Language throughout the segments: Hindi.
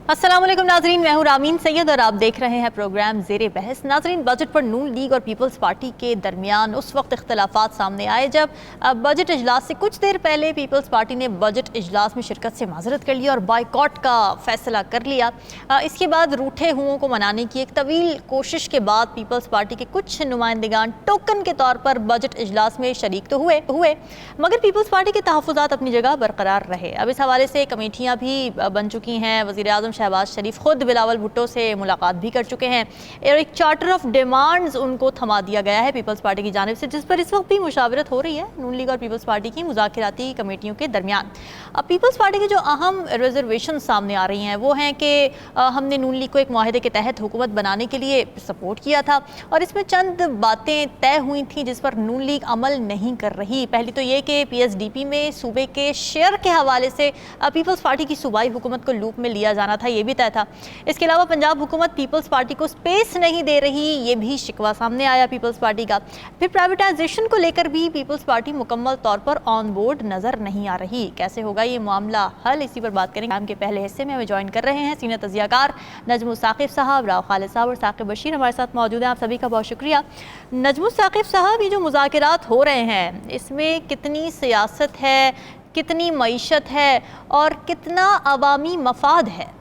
अस्सलाम वालेकुम नाजरीन, मैं हूं रामीन सैयद और आप देख रहे हैं प्रोग्राम ज़ेरे बहस। नाजरीन, बजट पर नून लीग और पीपल्स पार्टी के दरमियान उस वक्त इख्तलाफात सामने आए जब बजट इजलास से कुछ देर पहले पीपल्स पार्टी ने बजट इजलास में शिरकत से माजरत कर लिया और बाइकॉट का फैसला कर लिया। इसके बाद रूठे हुओं को मनाने की एक तवील कोशिश के बाद पीपल्स पार्टी के कुछ नुमाइंदगान टोकन के तौर पर बजट इजलास में शरीक तो हुए मगर पीपल्स पार्टी के तहफ़्फ़ुज़ात अपनी जगह बरकरार रहे। अब इस हवाले से कमेटियाँ भी बन चुकी हैं। वज़ीर आज़म शहबाज शरीफ खुद बिलावल भुट्टो से मुलाकात भी कर चुके हैं और एक चार्टर ऑफ डिमांड्स उनको थमा दिया गया है पीपल्स पार्टी की जानिब से, जिस पर इस वक्त भी मुशावरत हो रही है नून लीग और पीपल्स पार्टी की मुज़ाकराती कमेटियों के दरमियान। अब पीपल्स पार्टी की जो अहम रिजर्वेशन सामने आ रही हैं वो हैं कि हमने नून लीग को एक मुआहदे के तहत हुकूमत बनाने के लिए सपोर्ट किया था और इसमें चंद बातें तय हुई थी जिस पर नून लीग अमल नहीं कर रही। पहली तो ये कि PSDP में सूबे के शेयर के हवाले से पीपल्स पार्टी की सूबाई हुकूमत को लूप में लिया जाना था, ये भी तय था। इसके अलावा पंजाब हुकूमत पीपल्स पार्टी को स्पेस नहीं दे रही, ये भी शिकवा सामने आया पीपल्स पार्टी का। फिर प्राइवेटाइजेशन को लेकर भी पीपल्स पार्टी मुकम्मल तौर पर ऑन बोर्ड नजर नहीं आ रही। कैसे होगा ये मामला हल, इसी पर बात करेंगे। काम के पहले हिस्से में हमें ज्वाइन कर रहे हैं सीनियर तजियाकार नजमुल साकिब साहब, राव खालिद साहब और साकिब बशीर हमारे साथ मौजूद हैं। आप सभी का बहुत शुक्रिया। नजमुल साकिब साहब, ये जो मुज़ाकरात हो रहे हैं इसमें कितनी सियासत है, कितनी मईशत है और कितना अवामी मफाद है?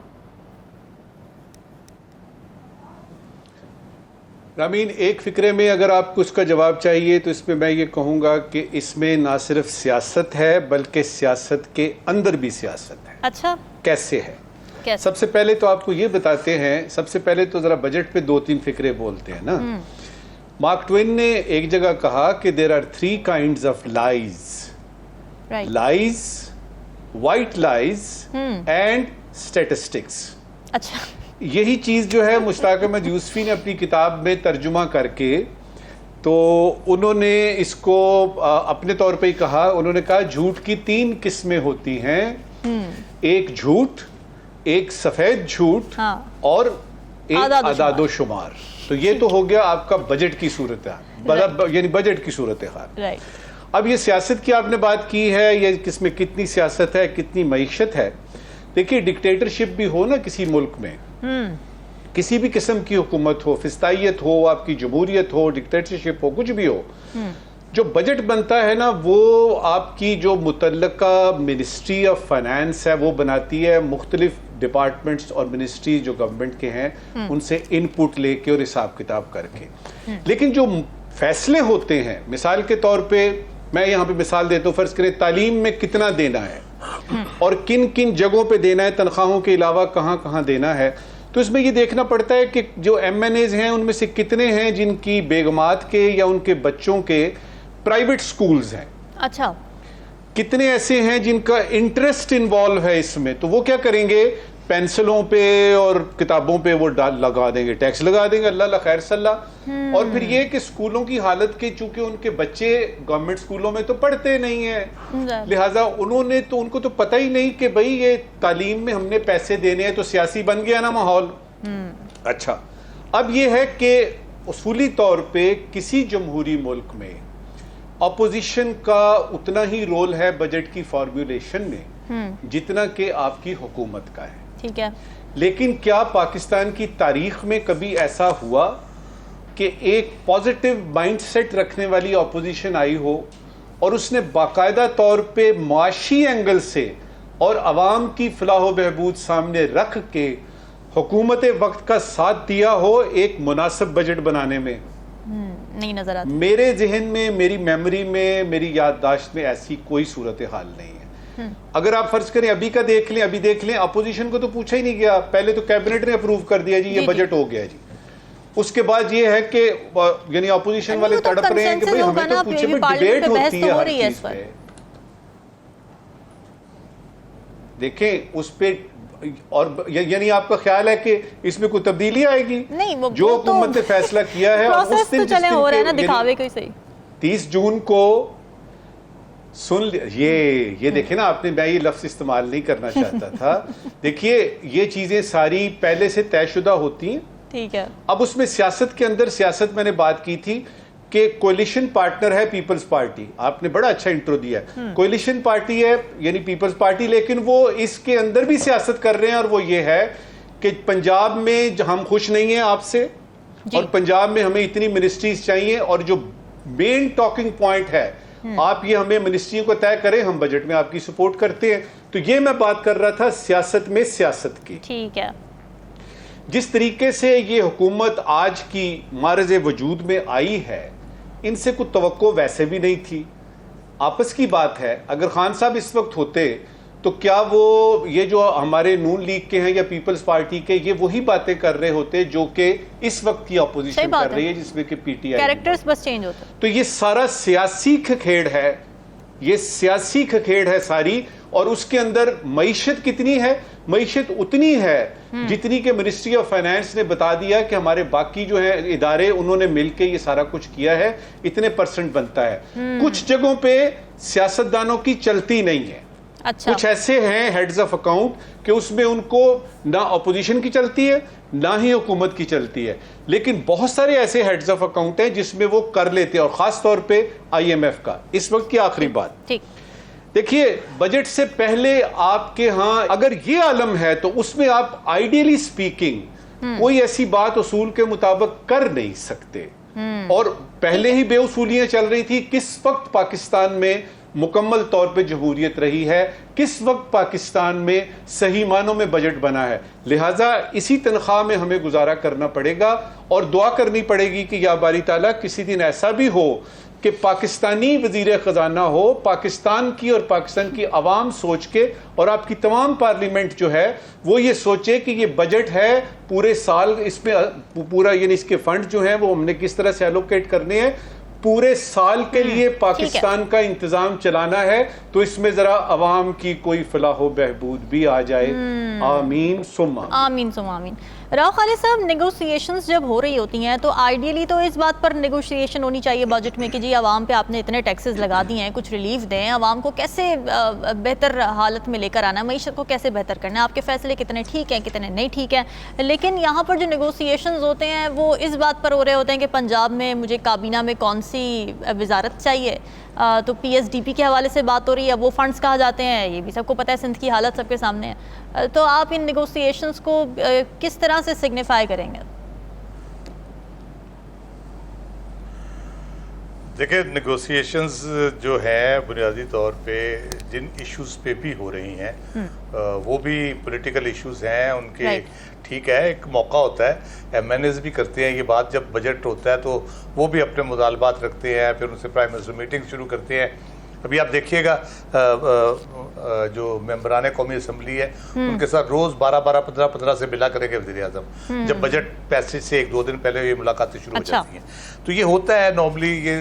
रामीन, एक फिक्रे में अगर आपको उसका जवाब चाहिए तो इसमें मैं ये कहूँगा कि इसमें ना सिर्फ सियासत है बल्कि सियासत के अंदर भी सियासत है। अच्छा, कैसे है? कैसे? सबसे पहले तो आपको ये बताते हैं, सबसे पहले तो ज़रा बजट पे 2-3 फिक्रे बोलते हैं ना। मार्क ट्वेन ने एक जगह कहा कि there are 3 kinds of lies, lies, white lies and statistics. अच्छा, यही चीज़ जो है मुश्ताक अहमद यूसुफी ने अपनी किताब में तर्जुमा करके, तो उन्होंने इसको अपने तौर पे ही कहा। उन्होंने कहा झूठ की 3 किस्में होती हैं, एक झूठ, एक सफ़ेद झूठ, हाँ, और एक आदादो शुमार। तो ये तो हो गया आपका बजट की सूरत हाल, यानी बजट की सूरत हाल। अब ये सियासत की आपने बात की है, ये किसमें कितनी सियासत है, कितनी मईशत है। देखिए, डिक्टेटरशिप भी हो ना किसी मुल्क में, किसी भी किस्म की हुकूमत हो, फिस्तायत हो, आपकी जमहूरियत हो, डिक्टेटरशिप हो, कुछ भी हो, जो बजट बनता है ना वो आपकी जो मुतल्लका मिनिस्ट्री ऑफ फाइनेंस है वो बनाती है, मुख्तलिफ डिपार्टमेंट्स और मिनिस्ट्री जो गवर्नमेंट के हैं उनसे इनपुट लेके और हिसाब किताब करके। लेकिन जो फैसले होते हैं, मिसाल के तौर पे मैं यहाँ पे मिसाल देता हूँ, फर्ज करें तालीम में कितना देना है और किन किन जगहों पे देना है, तनख्वाहों के अलावा कहाँ कहाँ देना है, तो इसमें ये देखना पड़ता है कि जो MNAs हैं उनमें से कितने हैं जिनकी बेगमात के या उनके बच्चों के प्राइवेट स्कूल्स हैं। अच्छा, कितने ऐसे हैं जिनका इंटरेस्ट इन्वॉल्व है इसमें, तो वो क्या करेंगे, पेंसिलों पे और किताबों पे वो लगा देंगे, टैक्स लगा देंगे, अल्लाह खैर सल्लाह। और फिर ये कि स्कूलों की हालत के, चूंकि उनके बच्चे गवर्नमेंट स्कूलों में तो पढ़ते नहीं हैं, लिहाजा उन्होंने तो उनको तो पता ही नहीं कि भाई ये तालीम में हमने पैसे देने हैं, तो सियासी बन गया ना माहौल। अच्छा, अब ये है कि उसूली तौर पे किसी जमहूरी मुल्क में अपोजिशन का उतना ही रोल है बजट की फॉर्मुलेशन में जितना कि आपकी हुकूमत का है। ठीक है, लेकिन क्या पाकिस्तान की तारीख में कभी ऐसा हुआ कि एक पॉजिटिव माइंडसेट रखने वाली अपोजिशन आई हो और उसने बाकायदा तौर पे माशी एंगल से और अवाम की फलाह बहबूद सामने रख के हुकूमत वक्त का साथ दिया हो एक मुनासिब बजट बनाने में? नहीं नजर आता। मेरे जहन में, मेरी मेमोरी में, मेरी याददाश्त में ऐसी कोई सूरत हाल नहीं है। अगर आप फर्ज करें अभी का देख लें, अपोजिशन को तो पूछा ही नहीं गया, पहले तो कैबिनेट ने अप्रूव कर दिया जी ये बजट हो गया जी। उसके बाद ये है कि यानी अपोजिशन वाले तड़प रहे हैं कि भाई हमें तो पूछे, डिबेट होती है हर चीज पे। देखें उस पे, और यानी आपका ख्याल है कि इसमें कोई तब्दीली आएगी? नहीं, जो हुकूमत ने फैसला किया है उस दिन चले हो रहा है ना, दिखावे कोई सही। 30 जून को सुन ये देखे ना आपने, मैं ये लफ्ज इस्तेमाल नहीं करना चाहता था। देखिए, ये चीजें सारी पहले से तयशुदा होती हैं, ठीक है। अब उसमें सियासत के अंदर, सियासत मैंने बात की थी कि कोलिशन पार्टनर है पीपल्स पार्टी, आपने बड़ा अच्छा इंट्रो दिया है। कोलिशन पार्टी है यानी पीपल्स पार्टी, लेकिन वो इसके अंदर भी सियासत कर रहे हैं और वो ये है कि पंजाब में हम खुश नहीं हैं आपसे और पंजाब में हमें इतनी मिनिस्ट्रीज चाहिए और जो मेन टॉकिंग पॉइंट है आप ये हमें मिनिस्ट्रियों को तय करें, हम बजट में आपकी सपोर्ट करते हैं। तो ये मैं बात कर रहा था सियासत में सियासत की। ठीक है। जिस तरीके से ये हुकूमत आज की मारज़ वजूद में आई है, इनसे कुछ तवक्को वैसे भी नहीं थी। आपस की बात है, अगर खान साहब इस वक्त होते तो क्या वो ये जो हमारे नून लीग के हैं या पीपल्स पार्टी के, ये वही बातें कर रहे होते जो कि इस वक्त की अपोजिशन कर रही है, जिसमें कि पीटीआई, कैरेक्टर्स बस चेंज होते। तो ये सारा सियासी खखेड़ है, ये सियासी खखेड़ है सारी। और उसके अंदर मईशत कितनी है? मईशत उतनी है जितनी कि मिनिस्ट्री ऑफ फाइनेंस ने बता दिया कि हमारे बाकी जो है इदारे उन्होंने मिलकर ये सारा कुछ किया है, इतने % बनता है। कुछ जगहों पे सियासतदानों की चलती नहीं है। अच्छा। कुछ ऐसे हैं हेड्स ऑफ अकाउंट कि उसमें उनको ना अपोजिशन की चलती है ना ही हुकूमत की चलती है, लेकिन बहुत सारे ऐसे हेड्स ऑफ अकाउंट हैं जिसमें वो कर लेते हैं, और खास तौर पे IMF का। इस वक्त की आखिरी बात, ठीक, देखिए बजट से पहले आपके यहाँ अगर ये आलम है तो उसमें आप आइडियली स्पीकिंग कोई ऐसी बात उसूल के मुताबिक कर नहीं सकते। और पहले ही बेउसूलियां चल रही थी। किस वक्त पाकिस्तान में मुकम्मल तौर पे जमहूरियत रही है, किस वक्त पाकिस्तान में सही मानों में बजट बना है। लिहाजा इसी तनख्वाह में हमें गुजारा करना पड़ेगा और दुआ करनी पड़ेगी कि या बारी ताला किसी दिन ऐसा भी हो कि पाकिस्तानी वजीर खजाना हो, पाकिस्तान की और पाकिस्तान की आवाम सोच के, और आपकी तमाम पार्लियामेंट जो है वो ये सोचे कि ये बजट है पूरे साल, इसमें पूरा यानी इसके फंड जो हैं वो हमने किस तरह से एलोकेट करने हैं, पूरे साल के लिए पाकिस्तान का इंतजाम चलाना है। तो इसमें जरा अवाम की कोई फलाह बहबूद भी आ जाए। आमीन सुम्मा आमीन सुम्मा आमीन। राव खालिद साहब, नेगोशिएशंस जब हो रही होती हैं तो आइडियली तो इस बात पर नेगोशिएशन होनी चाहिए बजट में कि जी आवाम पे आपने इतने टैक्सेस लगा दिए हैं, कुछ रिलीफ दें, आवाम को कैसे बेहतर हालत में लेकर आना है, मईशत को कैसे बेहतर करना है, आपके फैसले कितने ठीक हैं कितने नहीं ठीक हैं। लेकिन यहाँ पर जो नेगोशिएशंस होते हैं वो इस बात पर हो रहे होते हैं कि पंजाब में मुझे काबीना में कौन सी वजारत चाहिए, तो PSDP के हवाले से बात हो रही है, वो फंड्स कहाँ जाते हैं ये भी सबको पता है, सिंध की हालत सबके सामने है। तो आप इन नेगोशिएशंस को किस तरह से सिग्निफाई करेंगे? देखिए, नेगोशिएशंस जो है बुनियादी तौर पे जिन इश्यूज़ पे भी हो रही हैं वो भी पॉलिटिकल इश्यूज़ हैं उनके। ठीक है, एक मौका होता है, MNAs भी करते हैं ये बात, जब बजट होता है तो वो भी अपने मुतालबात रखते हैं, फिर उनसे प्राइम मिनिस्टर मीटिंग शुरू करते हैं। अभी आप देखिएगा जो मेंबरान कौमी असम्बली है उनके साथ रोज़ 12-12, 15-15 से मिला करेंगे वज़ीर आज़म, जब बजट पैसेज से 1-2 दिन पहले ये मुलाकातें शुरू हो जाती हैं। तो ये होता है नॉर्मली, ये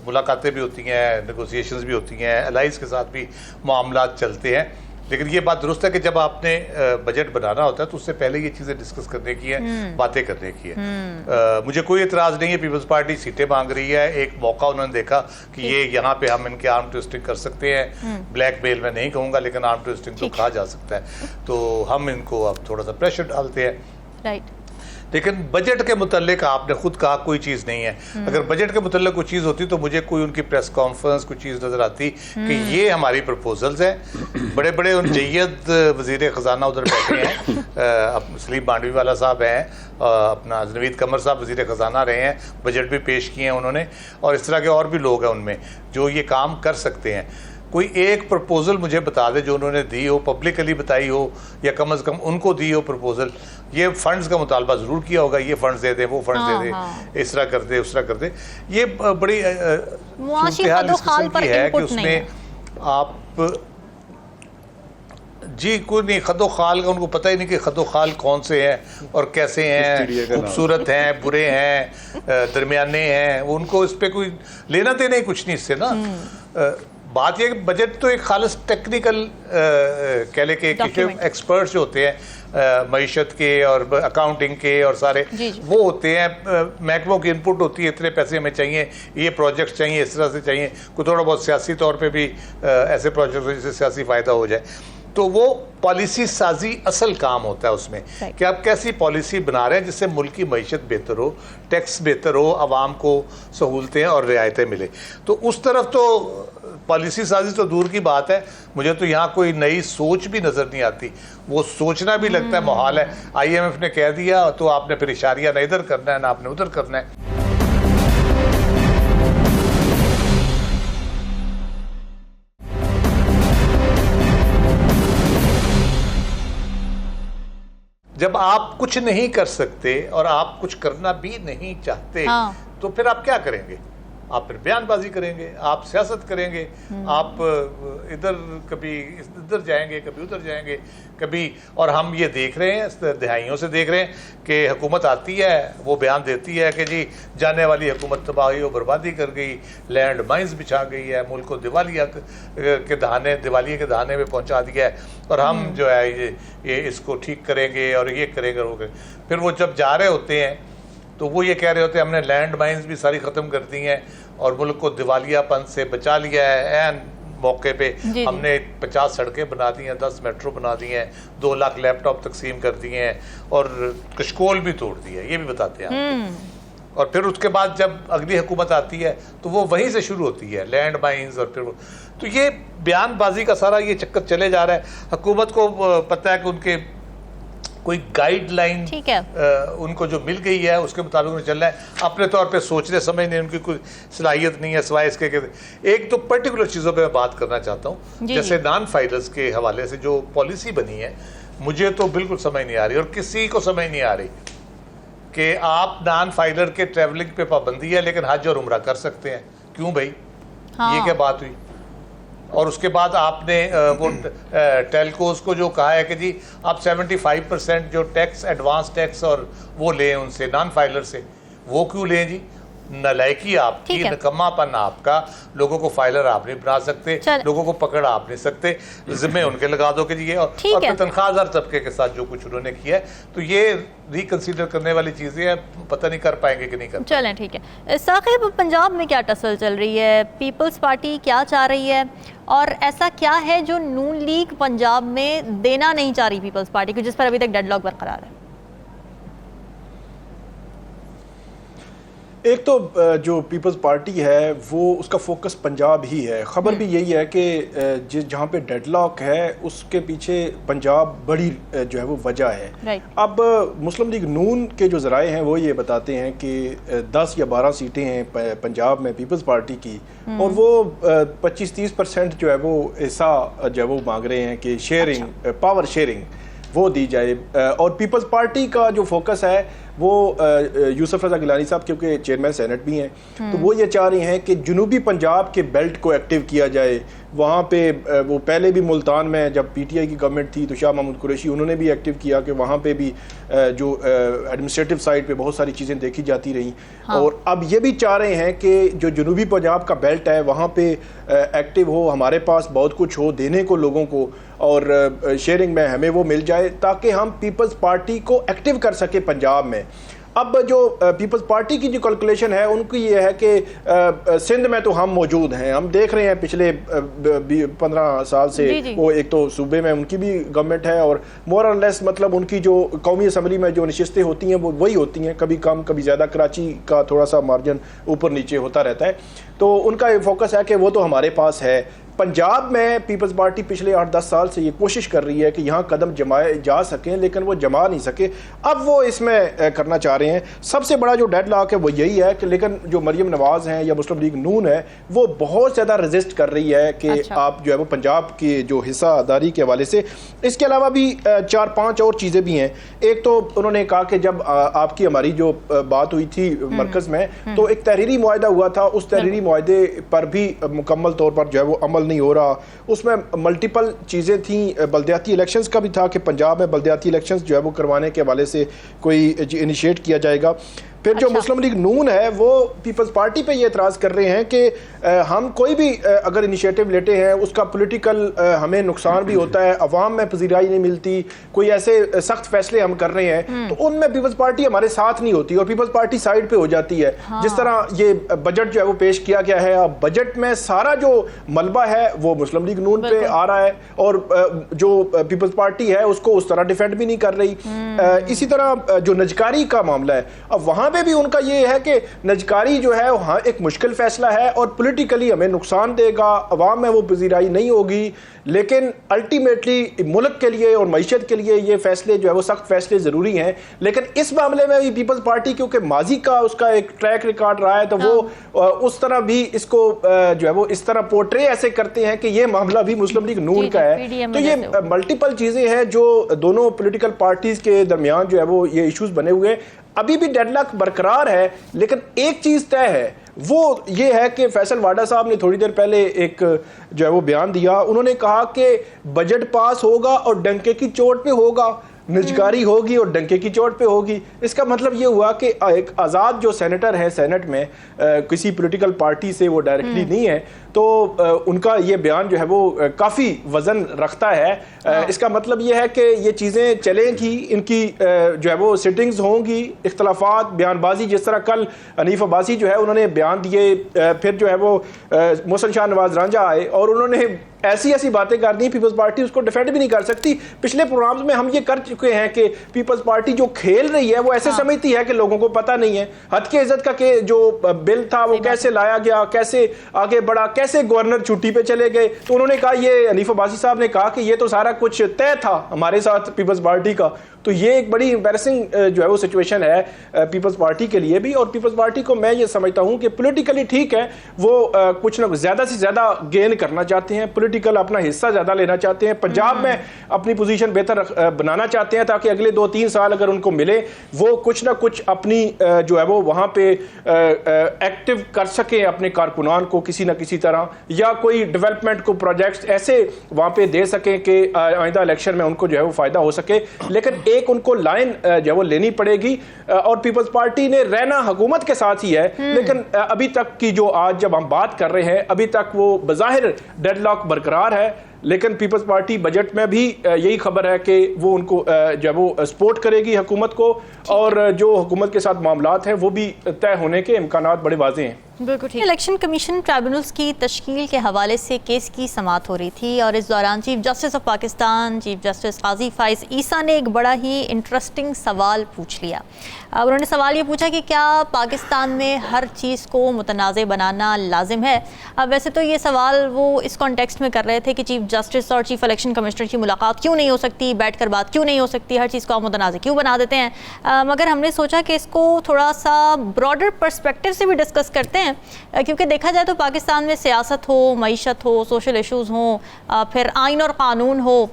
मुलाकातें भी होती हैं, नेगोशिएशंस भी होती हैं, अलाइज के साथ भी मामलात चलते हैं। लेकिन ये बात दुरुस्त है कि जब आपने बजट बनाना होता है तो उससे पहले ये चीज़ें डिस्कस करने की है, बातें करने की है। मुझे कोई एतराज़ नहीं है, पीपल्स पार्टी सीटें मांग रही है, एक मौका उन्होंने देखा कि ये यहाँ पे हम इनके आर्म ट्विस्टिंग कर सकते हैं, ब्लैकमेल मैं नहीं कहूँगा लेकिन आर्म ट्विस्टिंग तो कहा जा सकता है, तो हम इनको अब थोड़ा सा प्रेशर डालते हैं। राइट। लेकिन बजट के मुतल्लिक आपने खुद कहा कोई चीज़ नहीं है। अगर बजट के मुतल्लिक कोई चीज़ होती तो मुझे कोई उनकी प्रेस कॉन्फ्रेंस कोई चीज़ नज़र आती कि ये हमारी प्रपोजल्स हैं। बड़े बड़े उन जय्यद वज़ीर ख़जाना उधर बैठे हैं, सलीम मांडवी वाला साहब हैं, अपना नवीद कमर साहब वज़ीर ख़जाना रहे हैं, बजट भी पेश किए हैं उन्होंने, और इस तरह के और भी लोग हैं उनमें जो ये काम कर सकते हैं। कोई एक प्रपोजल मुझे बता दे जो उन्होंने दी हो, पब्लिकली बताई हो, या कम अज़ कम उनको दी हो प्रपोजल। ये फंड्स का मुतालबा ज़रूर किया होगा, ये फंड्स दे दे, वो फंड्स दे दे, इस तरह कर दे, उस तरह कर दे। ये बड़ी सूरत-ए-हाल इस किस्म की है कि उसमें आप जी कोई नहीं, खदो खाल का उनको पता ही नहीं कि खदो खाल कौन से हैं और कैसे हैं, खूबसूरत हैं, बुरे हैं, दरमियाने हैं, उनको इस पर कोई लेना देना ही कुछ नहीं इससे ना। बात यह कि बजट तो एक खालिस टेक्निकल कह ले के एक्सपर्ट्स जो होते हैं मईशत के और अकाउंटिंग के और सारे वो होते हैं, महकमों की इनपुट होती है, इतने पैसे हमें चाहिए, ये प्रोजेक्ट चाहिए, इस तरह से चाहिए, कोई थोड़ा बहुत सियासी तौर पे भी ऐसे प्रोजेक्ट जिससे सियासी फ़ायदा हो जाए, तो वो पॉलिसी साजी असल काम होता है उसमें कि आप कैसी पॉलिसी बना रहे हैं जिससे मुल्क की मईशत बेहतर हो, टैक्स बेहतर हो, आवाम को सहूलतें और रियायतें मिले। तो उस तरफ तो पॉलिसी साजी तो दूर की बात है, मुझे तो यहाँ कोई नई सोच भी नजर नहीं आती। वो सोचना भी लगता है मुहाल है। IMF ने कह दिया तो आपने फिर इशारिया ना इधर करना है ना आपने उधर करना है। जब आप कुछ नहीं कर सकते और आप कुछ करना भी नहीं चाहते, तो फिर आप क्या करेंगे? आप फिर बयानबाजी करेंगे, आप सियासत करेंगे, आप इधर कभी इधर जाएंगे, कभी उधर जाएंगे, कभी। और हम ये देख रहे हैं, दहाइयों से देख रहे हैं कि हुकूमत आती है, वो बयान देती है कि जी जाने वाली हुकूमत तबाही और बर्बादी कर गई, लैंड माइंस बिछा गई है, मुल्क को दिवालिया के दहाने में पहुंचा दिया है, और हम जो है ये इसको ठीक करेंगे और ये करेंगे वो करेंगे। फिर वो जब जा रहे होते हैं तो वो ये कह रहे होते हैं हमने लैंड माइंस भी सारी ख़त्म कर दी हैं और मुल्क को दिवालियापन से बचा लिया है। एन मौके पे हमने 50 सड़कें बना दी हैं, 10 मेट्रो बना दी हैं, 2 लाख लैपटॉप तकसीम कर दिए हैं और कशकोल भी तोड़ दी है, ये भी बताते हैं। और फिर उसके बाद जब अगली हुकूमत आती है तो वो वहीं से शुरू होती है, लैंड माइंस। और फिर तो ये बयानबाजी का सारा ये चक्कर चले जा रहा है। हुकूमत को पता है कि उनके कोई गाइडलाइन उनको जो मिल गई है उसके मुताबिक उन्हें चल रहा है। अपने तौर पे सोचने समझने उनकी कोई सलाहियत नहीं है सिवाय इसके कि एक तो पर्टिकुलर चीज़ों पे मैं बात करना चाहता हूँ, जैसे नॉन फाइलर्स के हवाले से जो पॉलिसी बनी है, मुझे तो बिल्कुल समझ नहीं आ रही और किसी को समझ नहीं आ रही कि आप नॉन फाइलर के ट्रैवलिंग पे पाबंदी है लेकिन हज और उम्रा कर सकते हैं। क्यों भाई? ये क्या बात हुई? और उसके बाद आपने वो टेलकोस को जो कहा है कि जी आप 75% जो टैक्स एडवांस टैक्स और वो लें उनसे, नॉन फाइलर से, वो क्यों लें जी? नलायकी आपकी, नकम्मापन आपका। लोगों को फाइलर आप नहीं बना सकते, लोगों को पकड़ आप नहीं सकते, जिम्मे उनके लगा दो कि जी ये। और फिर तनख्वाहदार तबके के साथ जो कुछ उन्होंने किया है, तो ये रिकंसीडर करने वाली चीज़ें हैं। पता नहीं कर पाएंगे कि नहीं कर पाएंगे। चलें, ठीक है। साकिब, पंजाब में क्या टसल चल रही है? पीपल्स पार्टी क्या चाह रही है और ऐसा क्या है जो नून लीग पंजाब में देना नहीं चाह रही पीपल्स पार्टी को, जिस पर अभी तक डेडलॉक बरकरार है? एक तो जो पीपल्स पार्टी है वो उसका फोकस पंजाब ही है। ख़बर भी यही है कि जहाँ पे डेडलॉक है उसके पीछे पंजाब बड़ी जो है वो वजह है। अब मुस्लिम लीग नून के जो ज़राए हैं वो ये बताते हैं कि 10 या 12 सीटें हैं पंजाब में पीपल्स पार्टी की, और वो 25-30% जो है वो हिस्सा जो है वो मांग रहे हैं कि शेयरिंग, पावर शेयरिंग वो दी जाए। और पीपल्स पार्टी का जो फोकस है वो यूसुफ रज़ा गिलानी साहब क्योंकि चेयरमैन सेनेट भी हैं, तो वो ये चाह रही हैं कि जनूबी पंजाब के बेल्ट को एक्टिव किया जाए। वहाँ पे वो पहले भी मुल्तान में जब PTI की गवर्नमेंट थी तो शाह महमूद कुरैशी उन्होंने भी एक्टिव किया कि वहाँ पे भी जो एडमिनिस्ट्रेटिव साइड पे बहुत सारी चीज़ें देखी जाती रहीं। और अब ये भी चाह रहे हैं कि जो जनूबी पंजाब का बेल्ट है वहाँ पे एक्टिव हो, हमारे पास बहुत कुछ हो देने को लोगों को, और शेयरिंग में हमें वो मिल जाए ताकि हम पीपल्स पार्टी को एक्टिव कर सके पंजाब में। अब जो पीपल्स पार्टी की जो कैलकुलेशन है उनकी ये है कि सिंध में तो हम मौजूद हैं, हम देख रहे हैं पिछले 15 साल से वो एक तो सूबे में उनकी भी गवर्नमेंट है और मोर और लेस मतलब उनकी जो कौमी असम्बली में जो नशिस्तें होती हैं वो वही होती हैं, कभी कम कभी ज़्यादा, कराची का थोड़ा सा मार्जिन ऊपर नीचे होता रहता है। तो उनका फोकस है कि वो तो हमारे पास है। पंजाब में पीपल्स पार्टी पिछले 8-10 साल से ये कोशिश कर रही है कि यहाँ कदम जमाए जा सकें, लेकिन वो जमा नहीं सके। अब वो इसमें करना चाह रहे हैं। सबसे बड़ा जो डेडलॉक है वो यही है कि लेकिन जो मरियम नवाज़ हैं या मुस्लिम लीग नून है वो बहुत ज़्यादा रेजिस्ट कर रही है कि आप जो है वो पंजाब की जो हिस्सादारी के हवाले से। इसके अलावा भी 4-5 और चीज़ें भी हैं। एक तो उन्होंने कहा कि जब आपकी हमारी जो बात हुई थी मरकज़ में, तो एक तहरीरी मुआहदा हुआ था, उस तहरीरी मुआहदे पर भी मुकम्मल तौर पर जो है वो अमल नहीं हो रहा। उसमें मल्टीपल चीज़ें थी, बल्दियाती इलेक्शंस का भी था कि पंजाब में बल्दियाती इलेक्शंस जो है वो करवाने के हवाले से कोई इनिशिएट किया जाएगा। फिर जो मुस्लिम लीग नून है वो पीपल्स पार्टी पे ये एतराज़ कर रहे हैं कि हम कोई भी अगर इनिशिएटिव लेते हैं उसका पॉलिटिकल हमें नुकसान भी होता है, अवाम में पजीराई नहीं मिलती, कोई ऐसे सख्त फैसले हम कर रहे हैं तो उनमें पीपल्स पार्टी हमारे साथ नहीं होती और पीपल्स पार्टी साइड पे हो जाती है। जिस तरह ये बजट जो है वो पेश किया गया है, अब बजट में सारा जो मलबा है वो मुस्लिम लीग नून पे आ रहा है और जो पीपल्स पार्टी है उसको उस तरह डिफेंड भी नहीं कर रही। इसी तरह जो नजकारी का मामला है, अब वहाँ यहाँ पे भी उनका ये है कि निजकारी जो है हाँ एक मुश्किल फैसला है और पॉलिटिकली हमें नुकसान देगा, अवाम में वो पजीराई नहीं होगी, लेकिन अल्टीमेटली मुल्क के लिए और मईशत के लिए ये फैसले जो है वो सख्त फैसले ज़रूरी हैं। लेकिन इस मामले में भी पीपल्स पार्टी क्योंकि माजी का उसका एक ट्रैक रिकॉर्ड रहा है तो वो उस तरह भी इसको जो है वो इस तरह पोर्ट्रे ऐसे करते हैं कि ये मामला भी मुस्लिम लीग नून का है। तो ये मल्टीपल चीज़ें हैं जो दोनों पॉलिटिकल पार्टीज़ के दरमियान जो है वो ये इश्यूज बने हुए। अभी भी डेडलॉक बरकरार है, लेकिन एक चीज़ तय है, वो ये है कि फैसल वाडा साहब ने थोड़ी देर पहले एक जो है वो बयान दिया। उन्होंने कहा कि बजट पास होगा और डंके की चोट पे होगा, निजकारी होगी और डंके की चोट पे होगी। इसका मतलब ये हुआ कि एक आज़ाद जो सेनेटर है सेनेट में किसी पॉलिटिकल पार्टी से वो डायरेक्टली नहीं है, तो उनका ये बयान जो है वो काफ़ी वजन रखता है। इसका मतलब ये है कि ये चीज़ें चलेंगी, इनकी जो है वो सिटिंग्स होंगी, इख्तलाफात, बयानबाजी, जिस तरह कल हनीफ अब्बासी जो है उन्होंने बयान दिए, फिर जो है वो मोहसिन शाह नवाज रांझा आए और उन्होंने ऐसी ऐसी बातें कर दी, पीपल्स पार्टी उसको डिफेंड भी नहीं कर सकती। पिछले प्रोग्राम्स में हम ये कर चुके हैं कि पीपल्स पार्टी जो खेल रही है वो ऐसे समझती है कि लोगों को पता नहीं है। हद के इज्जत का के जो बिल था वो कैसे लाया गया, कैसे आगे बढ़ा, कैसे गवर्नर छुट्टी पे चले गए। तो उन्होंने कहा, ये हनीफ अब्बासी साहब ने कहा कि ये तो सारा कुछ तय था हमारे साथ पीपल्स पार्टी का। तो ये एक बड़ी एम्बैरेसिंग जो है वो सिचुएशन है पीपल्स पार्टी के लिए भी। और पीपल्स पार्टी को मैं ये समझता हूँ कि पॉलिटिकली ठीक है, वो कुछ ना कुछ ज़्यादा से ज़्यादा गेन करना चाहते हैं, पॉलिटिकल अपना हिस्सा ज़्यादा लेना चाहते हैं, पंजाब में अपनी पोजीशन बेहतर बनाना चाहते हैं ताकि अगले 2-3 साल अगर उनको मिले वो कुछ ना कुछ अपनी जो है वो वहाँ पे एक्टिव कर सकें अपने कारकुनान को किसी ना किसी तरह, या कोई डेवलपमेंट को प्रोजेक्ट्स ऐसे वहाँ पे दे सकें कि आइंदा इलेक्शन में उनको जो है वो फ़ायदा हो सके। लेकिन एक उनको लाइन जो वो लेनी पड़ेगी और पीपल्स पार्टी ने रहना हुकूमत के साथ ही है, लेकिन अभी तक की जो आज जब हम बात कर रहे हैं अभी तक वो बज़ाहिर डेडलॉक बरकरार है। लेकिन पीपल्स पार्टी बजट में भी यही खबर है कि वो उनको जब वो सपोर्ट करेगी हुकूमत को, और जो हुकूमत के साथ मामलात हैं वो भी तय होने के इम्कानात बड़े वाज़ेह हैं। बिल्कुल ठीक। इलेक्शन कमीशन ट्राइब्यूनल्स की तश्कील के हवाले से केस की समाअत हो रही थी और इस दौरान chief justice of Pakistan chief justice Qazi Faez Isa ने एक बड़ा ही इंटरेस्टिंग सवाल पूछ लिया। उन्होंने सवाल ये पूछा कि क्या पाकिस्तान में हर चीज़ को मुतनाज़ बनाना लाजिम है। वैसे तो ये सवाल वो इस कॉन्टेक्स्ट में कर रहे थे कि चीफ जस्टिस और चीफ इलेक्शन कमिश्नर की मुलाकात क्यों नहीं हो सकती, बैठकर बात क्यों नहीं हो सकती, हर चीज़ को आप मुतनाज़ क्यों बना देते हैं। मगर हमने सोचा कि इसको थोड़ा सा ब्रॉडर पर्सपेक्टिव से भी डिस्कस करते हैं, क्योंकि देखा जाए तो पाकिस्तान में सियासत हो, मईशत हो, सोशल इश्यूज़ हों, फिर आइन और क़ानून हो,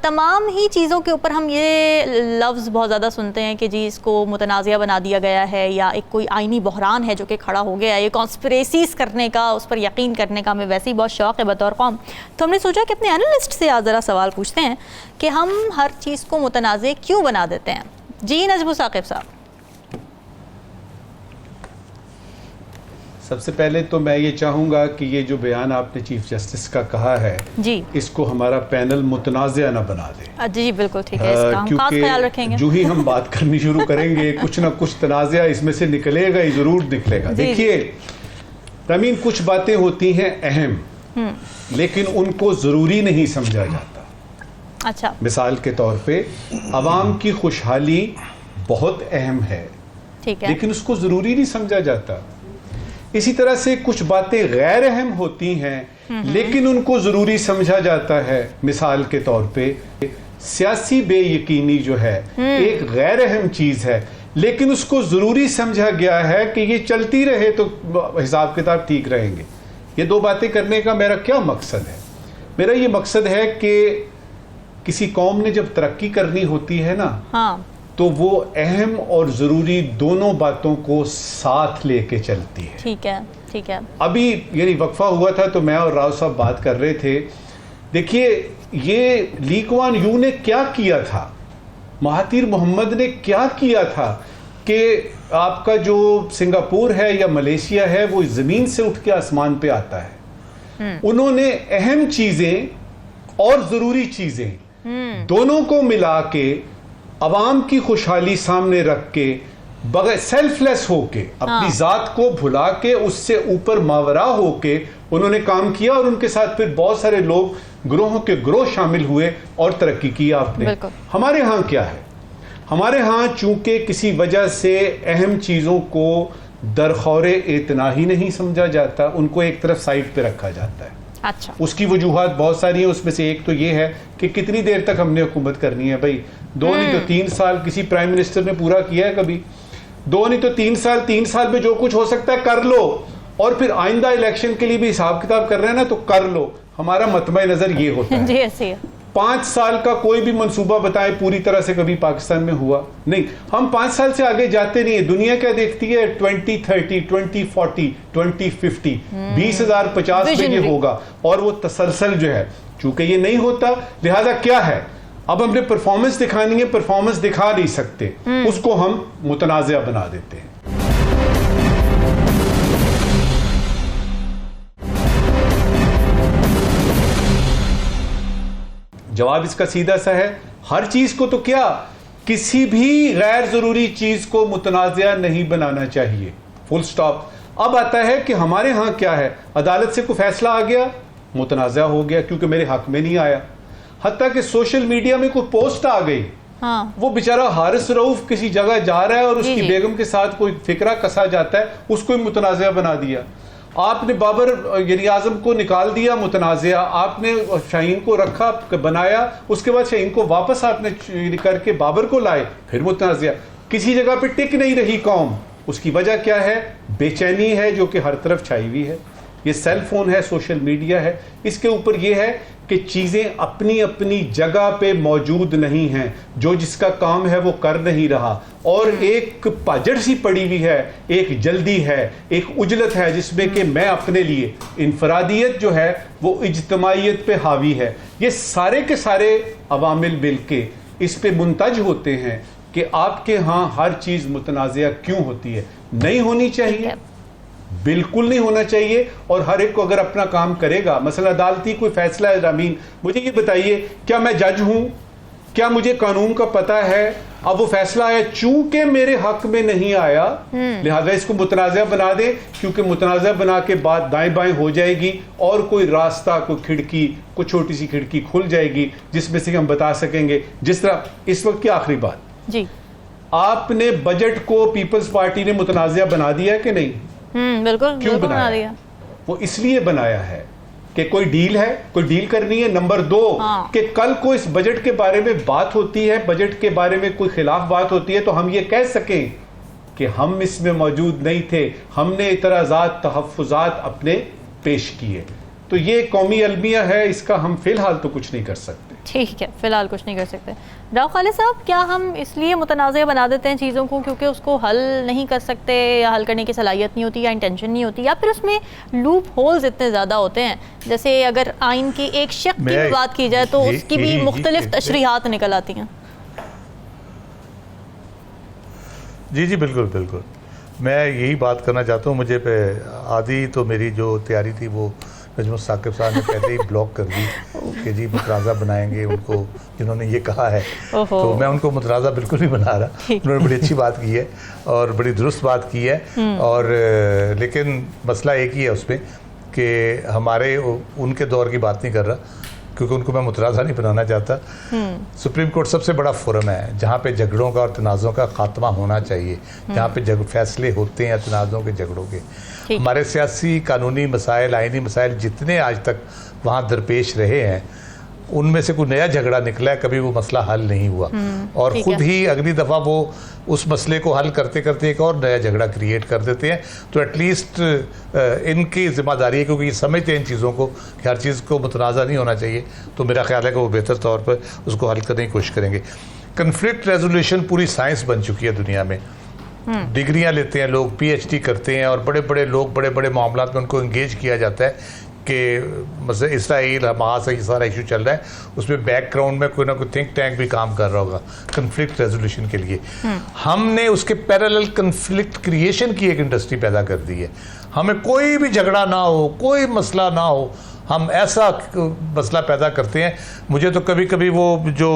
तमाम ही चीज़ों के ऊपर हम ये लफ्ज़ बहुत ज़्यादा सुनते हैं कि जी इसको मुतनाज़िया बना दिया गया है या एक कोई आइनी बहरान है जो कि खड़ा हो गया है। ये कॉन्स्पिरेसीज़ करने का, उस पर यकीन करने का हमें वैसे ही बहुत शौक़ है बतौर कौम। तो हमने सोचा कि अपने एनालिस्ट से आज ज़रा सवाल पूछते हैं कि हम हर चीज़ को मुतनाज़े क्यों बना देते हैं। जी नजमुल साकिब साहब। सबसे पहले तो मैं ये चाहूँगा कि ये जो बयान आपने चीफ जस्टिस का कहा है जी, इसको हमारा पैनल मुतनाज़िया ना बना दे। जी बिल्कुल ठीक है, इसका हम खास ख्याल रखेंगे। जो ही हम बात करनी शुरू करेंगे कुछ ना कुछ तनाज़िया इसमें से निकलेगा ही, ज़रूर निकलेगा। देखिए रमीन, कुछ बातें होती हैं अहम, लेकिन उनको ज़रूरी नहीं समझा जाता। अच्छा, मिसाल के तौर पे अवाम की खुशहाली बहुत अहम है, ठीक है, लेकिन उसको ज़रूरी नहीं समझा जाता। इसी तरह से कुछ बातें गैर अहम होती हैं लेकिन उनको ज़रूरी समझा जाता है। मिसाल के तौर पे सियासी बेयकीनी जो है एक गैर अहम चीज़ है, लेकिन उसको ज़रूरी समझा गया है कि ये चलती रहे तो हिसाब किताब ठीक रहेंगे। ये दो बातें करने का मेरा क्या मकसद है? मेरा ये मकसद है कि किसी कौम ने जब तरक्की करनी होती है ना, हाँ, तो वो अहम और ज़रूरी दोनों बातों को साथ लेके चलती है। ठीक है, ठीक है। अभी यानी वक्फा हुआ था तो मैं और राव साहब बात कर रहे थे। देखिए ये ली कुआन यू ने क्या किया था, महातीर मोहम्मद ने क्या किया था कि आपका जो सिंगापुर है या मलेशिया है वो ज़मीन से उठ के आसमान पे आता है। उन्होंने अहम चीज़ें और ज़रूरी चीज़ें दोनों को मिला के अवाम की खुशहाली सामने रख के बगैर सेल्फलेस होके अपनी जात को भुला के उससे ऊपर मावरा होके उन्होंने काम किया, और उनके साथ फिर बहुत सारे लोग ग्रोहों के ग्रोह शामिल हुए और तरक्की की आपने। हमारे यहाँ क्या है? हमारे यहाँ चूंकि किसी वजह से अहम चीज़ों को दरखौरे इतना ही नहीं समझा जाता, उनको एक तरफ साइड पे रखा जाता है। अच्छा, उसकी वजूहात बहुत सारी हैं, उसमें से एक तो ये है कि कितनी देर तक हमने हुकूमत करनी है भाई। 2 नहीं तो 3 साल किसी प्राइम मिनिस्टर ने पूरा किया है कभी? 2 नहीं तो 3 साल, 3 साल में जो कुछ हो सकता है कर लो, और फिर आइंदा इलेक्शन के लिए भी हिसाब किताब कर रहे हैं ना तो कर लो। हमारा मतबा नजर ये होता है। जी ऐसे है। 5 साल का कोई भी मंसूबा बताएं पूरी तरह से कभी पाकिस्तान में हुआ नहीं। हम 5 साल से आगे जाते नहीं है। दुनिया क्या देखती है? 2030, 2040, 2050, 2050 में ये होगा, और वो तसलसल जो है, चूंकि ये नहीं होता, लिहाजा क्या है, अब हमने परफॉर्मेंस दिखानी है, परफॉर्मेंस दिखा नहीं सकते, उसको हम मुतनाज़ा बना देते हैं। जवाब इसका सीधा सा है, हर चीज को तो क्या, किसी भी गैर जरूरी चीज को मुतनाज़ा नहीं बनाना चाहिए, फुल स्टॉप। अब आता है कि हमारे यहाँ क्या है, अदालत से कोई फैसला आ गया, मुतनाज़ा हो गया क्योंकि मेरे हक में नहीं आया। हत्ता कि सोशल मीडिया में कोई पोस्ट आ गई, हाँ। वो बेचारा हारिस रऊफ किसी जगह जा रहा है और उसकी बेगम के साथ कोई फिक्रा कसा जाता है, उसको मुतनाज़ा बना दिया। आपने बाबर यानी आजम को निकाल दिया, मुतनाज़ा। आपने शाहीन को रखा, बनाया, उसके बाद शाहीन को वापस आपने करके बाबर को लाए, फिर मुतनाज़ा। किसी जगह पे टिक नहीं रही कौम, उसकी वजह क्या है? बेचैनी है जो कि हर तरफ छाई हुई है। ये सेल फोन है, सोशल मीडिया है, इसके ऊपर ये है कि चीज़ें अपनी अपनी जगह पे मौजूद नहीं हैं, जो जिसका काम है वो कर नहीं रहा, और एक पाजड़ सी पड़ी हुई है, एक जल्दी है, एक उजलत है जिसमें कि मैं अपने लिए, इनफरादियत जो है वो इज्तमाइयत पे हावी है। ये सारे के सारे अवामिल मिलके इस पे मुंतज होते हैं कि आपके यहाँ हर चीज़ मुतनाज़ा क्यों होती है। नहीं होनी चाहिए, बिल्कुल नहीं होना चाहिए, और हर एक को अगर अपना काम करेगा, मसला अदालती कोई फैसला है, रामीन मुझे ये बताइए, क्या मैं जज हूं? क्या मुझे कानून का पता है? अब वो फैसला आया, चूंकि मेरे हक में नहीं आया, लिहाजा इसको मुतनाज़ा बना दे, क्योंकि मुतनाज़ा बना के बाद दाएं बाएं हो जाएगी और कोई रास्ता, कोई खिड़की, कोई छोटी सी खिड़की खुल जाएगी जिसमें से हम बता सकेंगे। जिस तरह इस वक्त की आखिरी बात जी, आपने बजट को पीपल्स पार्टी ने मुतनाज़ा बना दिया कि नहीं? बिल्कुल। क्यों बना दिया? वो इसलिए बनाया है कि कोई डील है, कोई डील करनी है। नंबर 2 कि कल को इस बजट के बारे में बात होती है, बजट के बारे में कोई खिलाफ बात होती है, तो हम ये कह सकें कि हम इसमें मौजूद नहीं थे, हमने इतराज़ात, तहफ़्फ़ुज़ात अपने पेश किए। तो ये कौमी अलमिया है, इसका हम फिलहाल तो कुछ नहीं कर सकते। ठीक है, फिलहाल कुछ नहीं कर सकते। राव खालिद साहब, क्या हम इसलिए मुतनाज़ा बना देते हैं चीज़ों को क्योंकि उसको हल नहीं कर सकते, या हल करने की सलाहियत नहीं होती, या इंटेंशन नहीं होती, या फिर उसमें लूप होल्स इतने ज़्यादा होते हैं? जैसे अगर आइन की एक शक की बात की जाए तो उसकी भी मुख्तलिफ तशरीहात निकल आती हैं। जी जी बिल्कुल बिल्कुल, मैं यही बात करना चाहता हूँ। मुझे पे आधी तो मेरी जो तैयारी थी वो नजमुल साकिब साहब ने पहले ही ब्लॉक कर दी कि जी मुतनाज़ा बनाएंगे उनको, जिन्होंने ये कहा है। तो मैं उनको मुतनाज़ा बिल्कुल नहीं बना रहा, उन्होंने बड़ी अच्छी बात की है और बड़ी दुरुस्त बात की है। और लेकिन मसला एक ही है उसमें कि हमारे उनके दौर की बात नहीं कर रहा, क्योंकि उनको मैं मुतनाज़ा नहीं बनाना चाहता। सुप्रीम कोर्ट सबसे बड़ा फोरम है जहाँ पे झगड़ों का और तनाज़ों का खात्मा होना चाहिए, जहाँ पे फैसले होते हैं तनाज़ों के, झगड़ों के। हमारे सियासी कानूनी मसाइल, आइनी मसाइल जितने आज तक वहाँ दरपेश रहे हैं, उनमें से कोई नया झगड़ा निकला है, कभी वो मसला हल नहीं हुआ। और ख़ुद ही अगली दफ़ा वो उस मसले को हल करते करते एक और नया झगड़ा क्रिएट कर देते हैं। तो एटलीस्ट इनकी ज़िम्मेदारी है, क्योंकि ये समझते हैं इन चीज़ों को कि हर चीज़ को मुतनाज़ा नहीं होना चाहिए, तो मेरा ख्याल है कि वो बेहतर तौर पर उसको हल करने की कोशिश करेंगे। कन्फ्लिक्ट रेजोल्यूशन पूरी साइंस बन चुकी है दुनिया में। डिग्रियां लेते हैं लोग, PhD करते हैं, और बड़े बड़े लोग बड़े बड़े मामलों में उनको इंगेज किया जाता है कि मतलब इसराइल हमास से ये सारा इशू चल रहा है, उसमें बैकग्राउंड में कोई ना कोई थिंक टैंक भी काम कर रहा होगा कन्फ्लिक्ट रेजोल्यूशन के लिए। हमने उसके पैरेलल कन्फ्लिक्ट क्रिएशन की एक इंडस्ट्री पैदा कर दी है। हमें कोई भी झगड़ा ना हो, कोई मसला ना हो, हम ऐसा मसला पैदा करते हैं। मुझे तो कभी कभी वो जो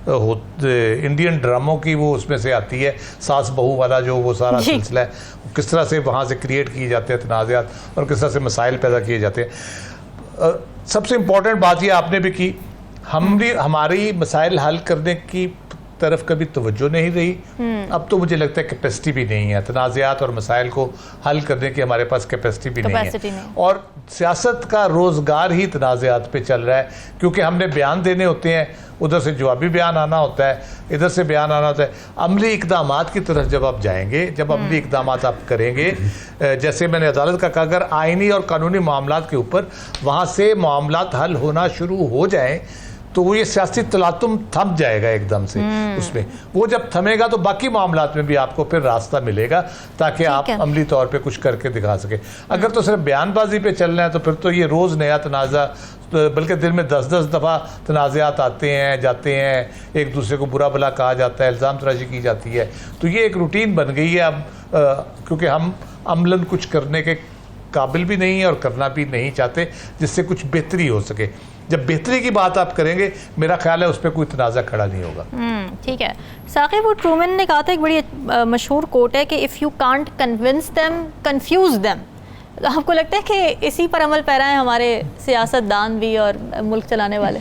इंडियन ड्रामों की वो उसमें से आती है, सास बहू वाला जो वो सारा सिलसिला है, किस तरह से वहाँ से क्रिएट किए जाते हैं तनाज़ात और किस तरह से मसाइल पैदा किए जाते हैं। सबसे इम्पोर्टेंट बात ये आपने भी की, हमारी मसाइल हल करने की तरफ कभी तवज्जो नहीं रही। अब तो मुझे लगता है कैपेसिटी भी नहीं है, तनाज़ात और मसाइल को हल करने की हमारे पास कैपेसिटी भी नहीं है। और सियासत का रोज़गार ही तनाज़ात पे चल रहा है, क्योंकि हमने बयान देने होते हैं, उधर से जवाबी बयान आना होता है, इधर से बयान आना होता है। अमली इक़दामात की तरफ जब आप जाएंगे, जब अमली इक़दामात आप करेंगे, जैसे मैंने अदालत का कहा, अगर आइनी और कानूनी मामलात के ऊपर वहाँ से मामलात हल होना शुरू हो जाएं तो वो ये सियासी तलातुम थम जाएगा एकदम से। उसमें वो जब थमेगा तो बाकी मामलात में भी आपको फिर रास्ता मिलेगा, ताकि आप अमली तौर पे कुछ करके दिखा सके। अगर तो सिर्फ बयानबाजी पे चलना है तो फिर तो ये रोज़ नया तनाज़ा, बल्कि दिन में 10-10 दफ़ा तनाज़ात आते हैं जाते हैं, एक दूसरे को बुरा भला कहा जाता है, इल्ज़ाम तराशी की जाती है। तो ये एक रूटीन बन गई है अब, क्योंकि हम अमलन कुछ करने के काबिल भी नहीं है और करना भी नहीं चाहते जिससे कुछ बेहतरी हो सके। जब बेहतरी की बात आप करेंगे, मेरा ख्याल है उस पर कोई तनाज़ा खड़ा नहीं होगा। ठीक है साकिब, वो ट्रूमैन ने कहा था, एक बड़ी मशहूर कोट है कि if you can't convince them confuse them. आपको लगता है कि इसी पर अमल पैरा है हमारे सियासतदान भी और मुल्क चलाने वाले?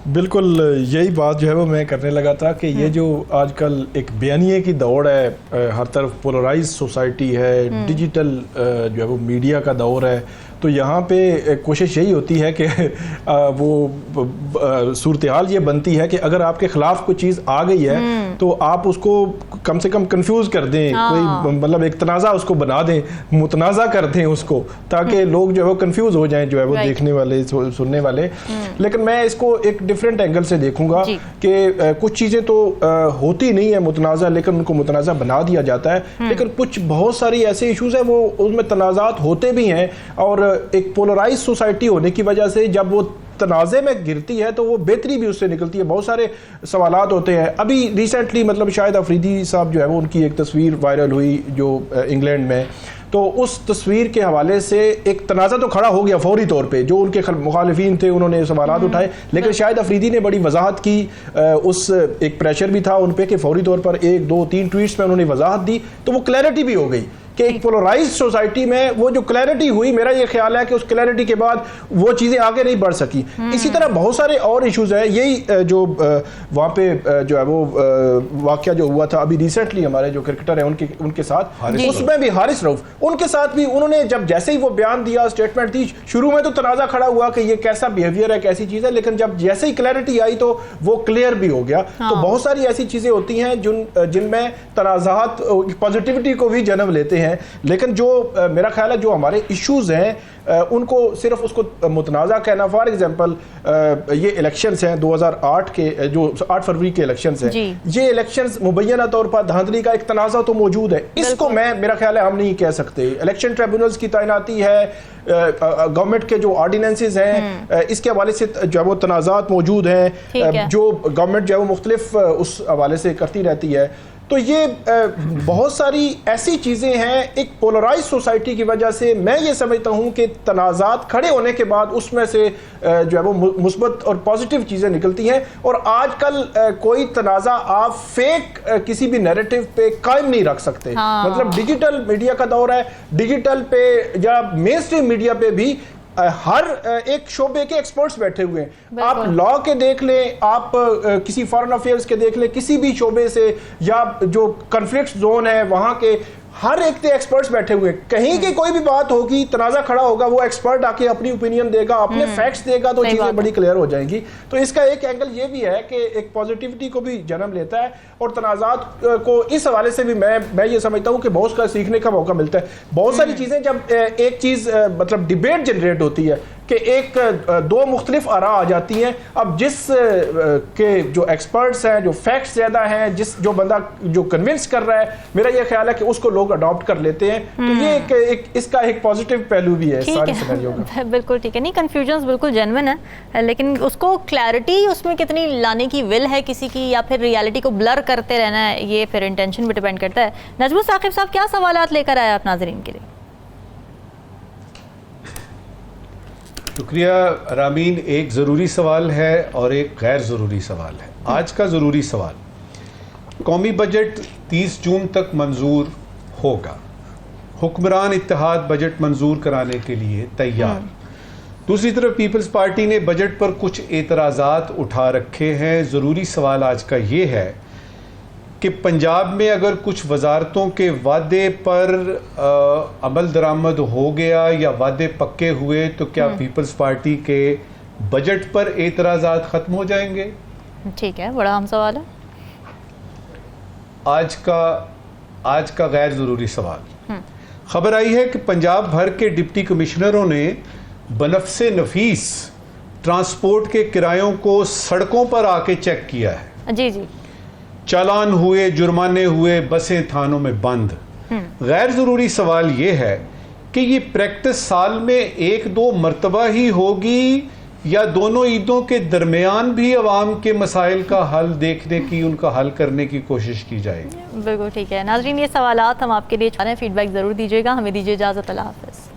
बिल्कुल यही बात जो है वो मैं करने लगा था कि ये जो आजकल एक बयानिए की दौड़ है, हर तरफ पोलराइज सोसाइटी है, डिजिटल जो है वो मीडिया का दौर है, तो यहाँ पे कोशिश यही होती है कि वो सूरत हाल ये बनती है कि अगर आपके ख़िलाफ़ कोई चीज़ आ गई है तो आप उसको कम से कम कंफ्यूज कर दें, कोई मतलब एक तनाज़ा उसको बना दें, मुतनाज़ा कर दें उसको, ताकि लोग जो है वो कंफ्यूज हो जाएं, जो है वो देखने वाले सुनने वाले। लेकिन मैं इसको एक डिफरेंट एंगल से देखूंगा कि कुछ चीज़ें तो होती नहीं है मुतनाज़ा, लेकिन उनको मुतनाज़ा बना दिया जाता है। लेकिन कुछ बहुत सारी ऐसे इशूज़ हैं वो उसमें तनाज़ात होते भी हैं, और एक पोलराइज सोसाइटी होने की वजह से जब वो तनाज़े में गिरती है तो वो बेहतरी भी उससे निकलती है। बहुत सारे सवालात होते हैं। अभी रिसेंटली मतलब शाहिद अफरीदी साहब जो है वो, उनकी एक तस्वीर वायरल हुई जो इंग्लैंड में, तो उस तस्वीर के हवाले से एक तनाज़ा तो खड़ा हो गया फौरी तौर पे। जो उनके मुखालिफिन थे उन्होंने सवालात उठाए, लेकिन शाहिद अफरीदी ने बड़ी वजाहत की, उस एक प्रेशर भी था उन पे कि फौरी तौर पर 1, 2, 3 ट्वीट्स में उन्होंने वजाहत दी, तो वो क्लैरिटी भी हो गई कि एक पोलराइज सोसाइटी में वो जो क्लैरिटी हुई, मेरा ये ख्याल है कि उस क्लैरिटी के बाद वो चीज़ें आगे नहीं बढ़ सकी। इसी तरह बहुत सारे और इश्यूज हैं। यही जो वहाँ पे जो है वो वाक़या जो हुआ था अभी रिसेंटली, हमारे जो क्रिकेटर हैं उनके साथ, उसमें भी हारिस रऊफ, उनके साथ भी उन्होंने जब जैसे ही वो बयान दिया, स्टेटमेंट दी, शुरू में तो तनाज़ा खड़ा हुआ कि ये कैसा बिहेवियर है, कैसी चीज़ है, लेकिन जब जैसे ही क्लैरिटी आई तो वो क्लियर भी हो गया। तो बहुत सारी ऐसी चीज़ें होती हैं जिनमें तनाज़ात पॉजिटिविटी को भी जन्म लेते हैं। लेकिन जो मेरा ख्याल है जो हमारे इश्यूज हैं उनको सिर्फ उसको मुतनाज़ा कहना, फॉर एग्जांपल ये इलेक्शंस हैं 2008 के, जो 8 फरवरी के इलेक्शंस हैं, ये इलेक्शंस मुबैना तौर पर धांधली का एक तनाज़ा तो मौजूद है। इसको मेरा ख्याल है हम नहीं कह सकते। इलेक्शन ट्रिब्यूनल्स की तैनाती है, गवर्नमेंट के जो ऑर्डिनेंसेस हैं इसके हवाले से जो है वो तनाज़ात मौजूद हैं, जो गवर्नमेंट जो है वो मुख्तलिफ उस हवाले से करती रहती है। तो ये बहुत सारी ऐसी चीज़ें हैं, एक पोलराइज सोसाइटी की वजह से मैं ये समझता हूँ कि तनाज़ात खड़े होने के बाद उसमें से जो है वो मुस्बत और पॉजिटिव चीज़ें निकलती हैं। और आजकल कोई तनाज़ा आप फेक किसी भी नैरेटिव पे कायम नहीं रख सकते। मतलब डिजिटल मीडिया का दौर है, डिजिटल पे या मेन स्ट्रीम मीडिया पे भी हर एक शोबे के एक्सपर्ट्स बैठे हुए हैं। आप लॉ के देख लें, आप किसी फॉरेन अफेयर्स के देख लें, किसी भी शोबे से, या जो कॉन्फ्लिक्ट जोन है वहां के हर एक के एक्सपर्ट्स बैठे हुए हैं। कहीं की कोई भी बात होगी, तनाज़ा खड़ा होगा, वो एक्सपर्ट आके अपनी ओपिनियन देगा, अपने फैक्ट्स देगा, तो चीज़ें बड़ी क्लियर हो जाएंगी। तो इसका एक एंगल ये भी है कि एक पॉजिटिविटी को भी जन्म लेता है, और तनाज़ात को इस हवाले से भी मैं ये समझता हूँ कि बहुत का सीखने का मौका मिलता है। बहुत सारी चीज़ें जब एक चीज़ मतलब डिबेट जनरेट होती है कि एक दो मुख्तलिफ आरा आ जाती हैं, अब जिस के जो एक्सपर्ट्स हैं, जो फैक्ट्स ज़्यादा हैं, जो बंदा जो कन्विंस कर रहा है, मेरा ये ख्याल है कि उसको लोग अडॉप्ट कर लेते हैं। तो ये इसका एक पॉजिटिव पहलू भी है सारे सिनेरियो का। बिल्कुल ठीक है, नहीं कन्फ्यूजन्स बिल्कुल जेन्युइन है, लेकिन उसको क्लैरिटी उसमें कितनी लाने की विल है किसी की, या फिर रियलिटी को ब्लर करते रहना है, ये फिर इंटेंशन पे डिपेंड करता है। नजमुल साकिब साहब, क्या सवालात लेकर आए आप नाज़रीन के लिए? शुक्रिया रामीन। एक ज़रूरी सवाल है और एक गैर ज़रूरी सवाल है। आज का ज़रूरी सवाल, कौमी बजट 30 जून तक मंजूर होगा, हुक्मरान इत्तेहाद बजट मंजूर कराने के लिए तैयार, दूसरी तरफ पीपल्स पार्टी ने बजट पर कुछ एतराज़ात उठा रखे हैं। ज़रूरी सवाल आज का ये है कि पंजाब में अगर कुछ वजारतों के वादे पर अमल दरामद हो गया या वादे पक्के हुए तो क्या पीपल्स पार्टी के बजट पर एतराज़ात ख़त्म हो जाएंगे? ठीक है, बड़ा अहम सवाल है आज का गैर ज़रूरी सवाल। खबर आई है कि पंजाब भर के डिप्टी कमिश्नरों ने बनफ़से नफीस ट्रांसपोर्ट के किरायों को सड़कों पर आके चेक किया है। जी जी, चालान हुए, जुर्माने हुए, बसें थानों में बंद। गैर ज़रूरी सवाल ये है कि ये प्रैक्टिस साल में 1-2 मरतबा ही होगी या दोनों ईदों के दरमियान भी अवाम के मसाइल का हल देखने की, उनका हल करने की कोशिश की जाएगी। बिल्कुल ठीक है नाज़रीन, ये सवालात हम आपके लिए चाह रहे हैं, फीडबैक ज़रूर दीजिएगा। हमें दीजिए इजाज़त, अल्लाह हाफ़िज़।